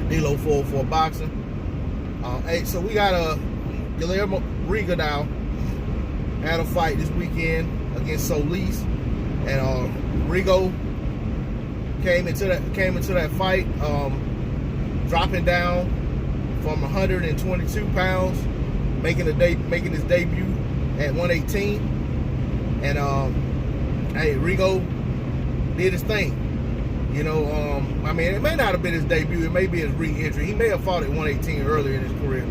D-Lo 404 Boxing. Hey, so we got Guillermo Rigondeaux had a fight this weekend against Solice, and Rigo came into that fight dropping down from 122 pounds, making his debut at 118, and hey, Rigo did his thing. You know, I mean, it may not have been his debut. It may be his re-entry. He may have fought at 118 earlier in his career.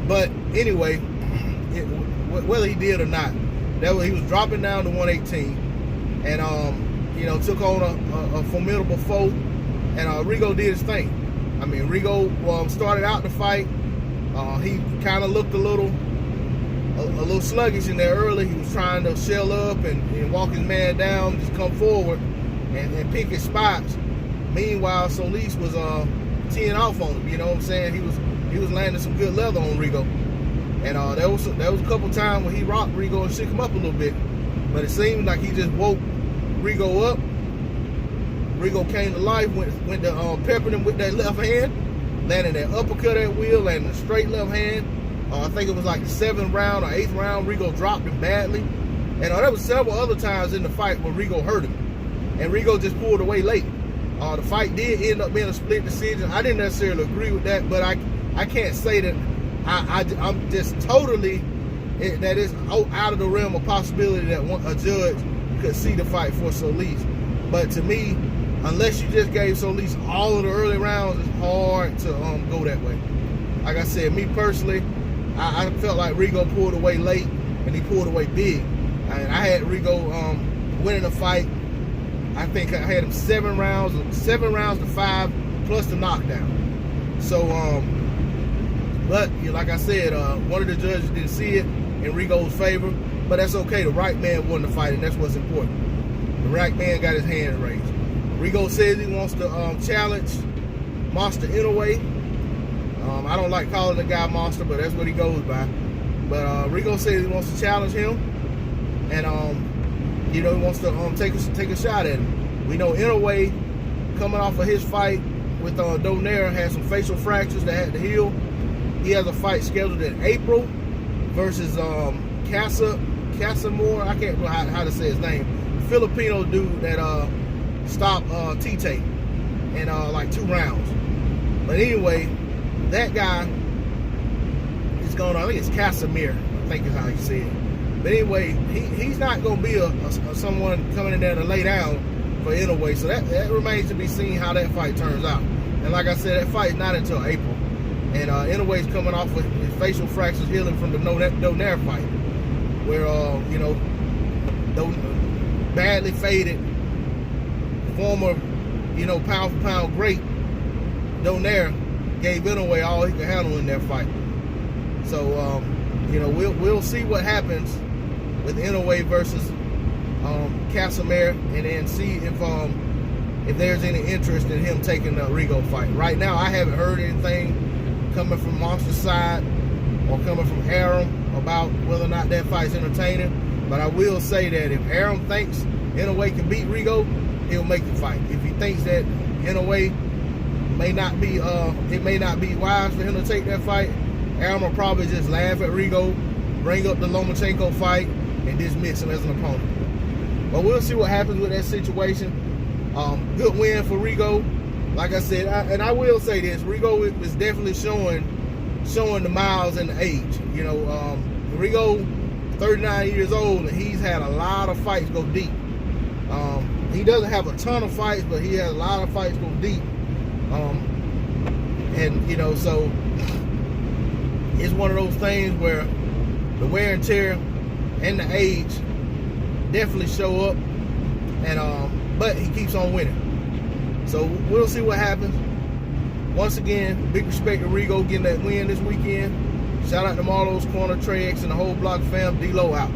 But anyway, whether he did or not, he was dropping down to 118, and you know, took on a formidable foe, and Rigo did his thing. I mean, Rigo started out the fight. He kind of looked a little sluggish in there early. He was trying to shell up and walk his man down, just come forward and pick his spots. Meanwhile, Solice was teeing off on him. You know what I'm saying? He was landing some good leather on Rigo, and there was a couple times when he rocked Rigo and shook him up a little bit. But it seemed like he just woke Rigo up. Rigo came to life, went to peppered him with that left hand, landing that uppercut at will, landing a straight left hand. I think it was like the 7th round or 8th round. Rigo dropped him badly, and there was several other times in the fight where Rigo hurt him, and Rigo just pulled away late. The fight did end up being a split decision. I didn't necessarily agree with that, but I can't say that I'm just totally that is out of the realm of possibility that a judge could see the fight for Solice. But to me, unless you just gave Solice all of the early rounds, it's hard to go that way. Like I said, me personally, I felt like Rigo pulled away late, and he pulled away big. And I had Rigo winning the fight. I think I had him 7 rounds to 5 plus the knockdown. So, but like I said, one of the judges didn't see it in Rigo's favor, but that's okay. The right man won the fight, and that's what's important. The right man got his hand raised. Rigo says he wants to challenge Monster Inoue. I don't like calling the guy Monster, but that's what he goes by. But Rigo says he wants to challenge him, and you know, he wants to take a shot at him. We know Inoue, coming off of his fight with Donaire, had some facial fractures that had to heal. He has a fight scheduled in April versus Casamore. I can't remember how to say his name. Filipino dude that stopped Tite in like 2 rounds. But anyway, that guy is going on. I think it's Casimir, I think is how you say it. But anyway, he's not going to be someone coming in there to lay down for Inoue. So that remains to be seen how that fight turns out. And like I said, that fight's not until April. And Inoue's coming off with his facial fractures healing from the Donaire fight, where you know, badly faded former, you know, pound for pound great Donaire gave Inoue all he could handle in that fight. So you know, we'll see what happens with Inoue versus Casimir, and then see if there's any interest in him taking the Rigo fight. Right now, I haven't heard anything coming from Monster's side or coming from Aram about whether or not that fight's entertaining. But I will say that if Aram thinks Inoue can beat Rigo, he'll make the fight. If he thinks that Inoue may not be wise for him to take that fight, Aram will probably just laugh at Rigo, bring up the Lomachenko fight, and dismiss him as an opponent. But we'll see what happens with that situation. Good win for Rigo. Like I said, and I will say this, Rigo is definitely showing the miles and the age. You know, Rigo, 39 years old, and he's had a lot of fights go deep. He doesn't have a ton of fights, but he has a lot of fights go deep. And, you know, so it's one of those things where the wear and tear and the age definitely show up, and but he keeps on winning. So we'll see what happens. Once again, big respect to Rigo getting that win this weekend. Shout out to Marlo's Corner, Trey X, and the whole block fam. D-Lo out.